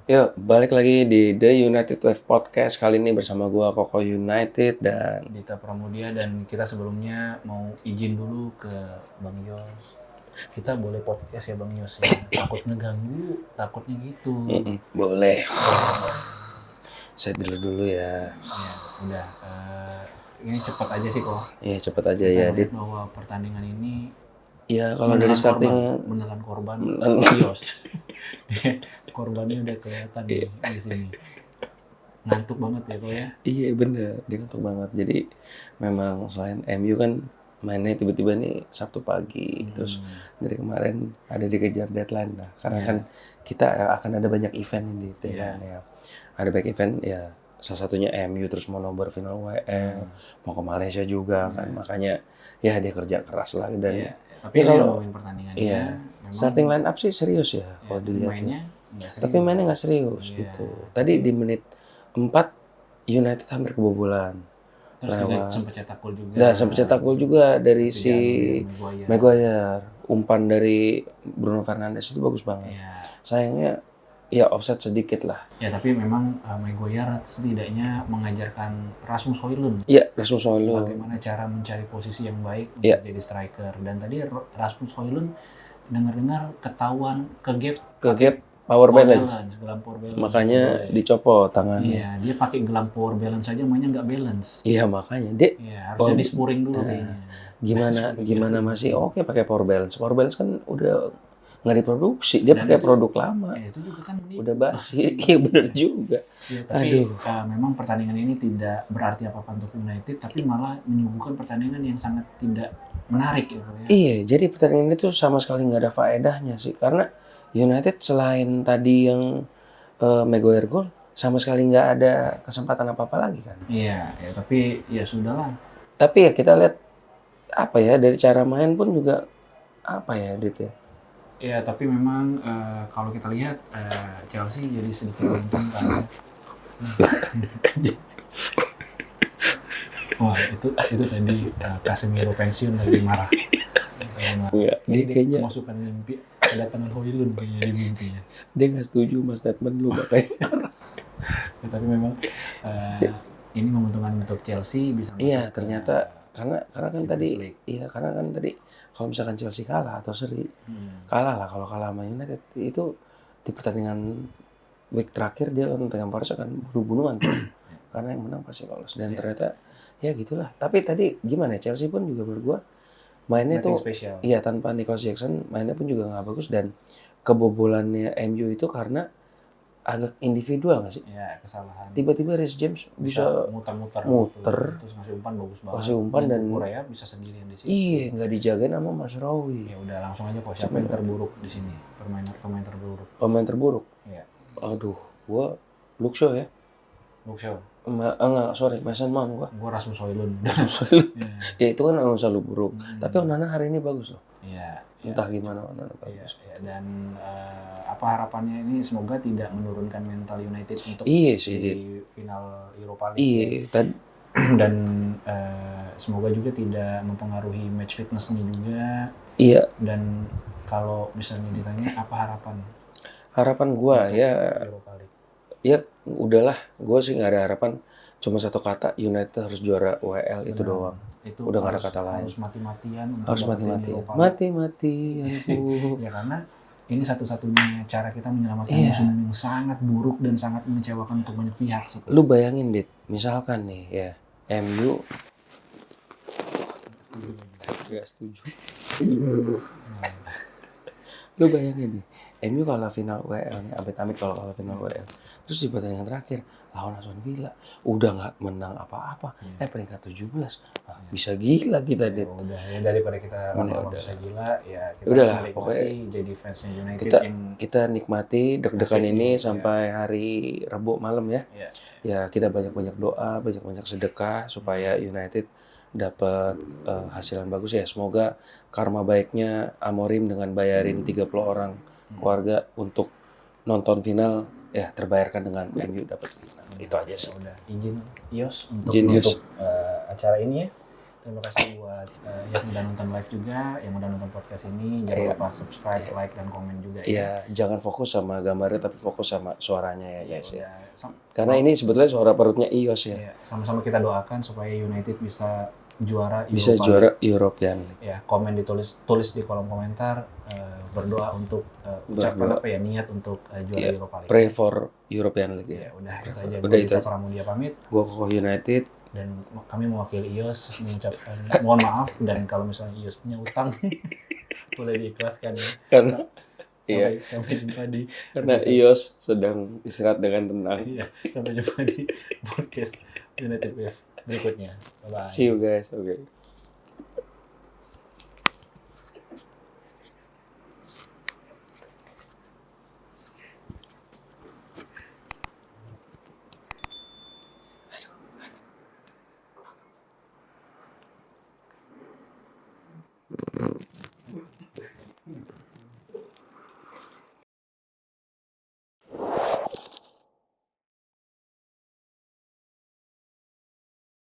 Yuk, balik lagi di The United Wave Podcast. Kali ini bersama gua Koko United dan Dita Pramudia, dan kita sebelumnya mau izin dulu ke Bang Yos. Kita boleh podcast ya Bang Yos ya. Takut ngeganggu, takutnya gitu. boleh. Saya dulu ya. Ya, udah. Ini cepat aja sih kok. Iya, cepet aja Kita ya, melihat Dit. bahwa pertandingan ini Ya, kalau dari starting menelan korban menelan- Yos. Korbannya udah kelihatan nih di sini. Ngantuk banget ya kok ya. iya bener, dia ngantuk banget. Jadi memang selain MU kan mainnya tiba-tiba nih Sabtu pagi, terus dari kemarin ada dikejar deadline lah. Karena kan kita akan ada banyak event ini, kan ya. Ada banyak event ya. Salah satunya MU, terus mau nobar final WL, mau ke Malaysia juga kan. Makanya ya dia kerja keras lah dan Iya. Tapi ya kalau ngomongin pertandingannya, iya, memang starting line up sih serius ya kalau tapi dilihat. mainnya nggak serius. Tapi mainnya nggak serius Iya. gitu. Tadi di menit 4 United hampir kebobolan. Terus juga sempat cetak gol juga. Nah, sampai cetak gol juga dari Tapi si Maguire. Maguire. Umpan dari Bruno Fernandes itu bagus banget. Iya. Sayangnya ya offside sedikit lah. Ya tapi memang Maguire setidaknya mengajarkan Rasmus Højlund Iya, Rasmus Højlund. bagaimana cara mencari posisi yang baik untuk Iya. jadi striker. Dan tadi Rasmus Højlund dengar-dengar ketahuan ke Ke gap power balance. gelang power balance. Makanya dicopot tangannya. Iya, dia pakai gelang power balance saja mainnya nggak balance. Iya, makanya dia Iya, harusnya dispuring dulu kayaknya. gimana masih oke pakai power balance. Power balance kan udah nggak diproduksi, dia pakai produk lama. Ya, itu juga kan Udah basi. Iya bener juga. ya, tapi memang pertandingan ini tidak berarti apa-apa untuk United, tapi malah menyuguhkan pertandingan yang sangat tidak menarik ya. Iya, jadi pertandingan itu sama sekali nggak ada faedahnya sih. Karena United selain tadi yang Maguire gol, sama sekali nggak ada kesempatan apa-apa lagi kan. Iya, ya tapi ya sudahlah. Tapi ya kita lihat apa ya, dari cara main pun juga apa ya, Dit ya. Ya, tapi memang kalau kita lihat Chelsea jadi sedikit menguntungkan. Wah, itu tadi Casemiro pensiun lagi marah. Enggak, dia kayaknya Kemasukan mimpi kedatangan Højlund kayaknya di mimpinya. dia nggak setuju sama statement lu makanya. Ya, tapi memang ini menguntungkan untuk Chelsea bisa masuk. Iya, ternyata karena kan tadi League. iya karena kan tadi kalau misalkan Chelsea kalah atau seri kalah lah, kalau kalah sama United itu di pertandingan week terakhir dia lawan Nottingham Forest akan bunuh-bunuhan tuh. Karena yang menang pasti lolos dan ternyata ya gitulah. Tapi tadi gimana ya, Chelsea pun juga menurut gua mainnya tuh Spesial. iya tanpa Nicholas Jackson mainnya pun juga nggak bagus, dan kebobolannya MU itu karena agak individual nggak sih? Ya, kesalahan. Tiba-tiba Reece James bisa muter-muter terus ngasih umpan bagus banget. kasih umpan dan Korea bisa sendirian di sini. iya nggak dijagain sama Mas Rawi. Ya udah langsung aja kok, siapa yang terburuk di sini? Pemain terburuk. Pemain terburuk. Iya. Aduh, gua Luke Shaw ya. Luke Shaw. Enggak, sorry, Mason Mount gua. Gua Rasmus Højlund. Ya itu kan selalu buruk. Tapi Onana hari ini bagus loh. Iya. Entah gimana Onana bagus. Iya. Dan apa harapannya ini semoga tidak menurunkan mental United untuk Iya sih, di final Europa League. Iya, tadi Dan semoga juga tidak mempengaruhi match fitness-nya juga. iya. Dan kalau misalnya ditanya apa Harapan gua ya Europa League? ya udahlah, gua sih nggak ada harapan. Cuma satu kata, United harus juara WL itu doang. Itu Udah nggak ada kata lain. Harus mati-matian untuk Harus dapetin mati-matian. Europa League. Mati-matian. Ya karena ini satu-satunya cara kita menyelamatkan musim yang sangat buruk dan sangat mengecewakan untuk banyak pihak sih. Lu bayangin, Dit, misalkan nih ya, MU nggak setuju. Lu bayangin nih, MU kalah final WL nih, amit-amit kalau kalah final WL. Terus di pertandingan terakhir lawan Aston Villa udah nggak menang apa-apa, peringkat 17. Nah, bisa gila kita, Dit. Udah ya, daripada kita lama-lama bisa gila ya kita Udahlah, harus pokoknya menikmati jadi fansnya United kita nikmati deg-degan ini sampai hari Rabu malam ya. ya. Ya kita banyak-banyak doa, banyak-banyak sedekah supaya United dapat hasilan bagus ya. Semoga karma baiknya Amorim dengan bayarin 30 orang keluarga untuk nonton final ya terbayarkan dengan MU dapat final. Itu aja sih. Udah izin Yos untuk Izin, Yos. menutup acara ini ya. Terima kasih buat yang udah nonton live juga, yang udah nonton podcast ini. Jangan lupa subscribe, like, dan komen juga ya. Iya, jangan fokus sama gambarnya tapi fokus sama suaranya ya guys ya. Udah. Karena ini sebetulnya suara perutnya Ios ya. Iya, sama-sama kita doakan supaya United bisa juara Bisa Europa juara European. ya, komen tulis di kolom komentar, berdoa untuk ucapan apa ya, niat untuk juara Europa League. Pray for European League Ya ya. udah itu aja. Udah Kita itu. Pramudia pamit Gua Kokoh United. dan kami mewakili IOS mengucapkan mohon maaf, dan kalau misalnya IOS punya utang boleh diikhlaskan ya. Karena iya, Sampai jumpa di karena Ios sedang istirahat dengan tenang. iya, sampai jumpa di podcast United Wave berikutnya. Bye bye. See you guys. Okay.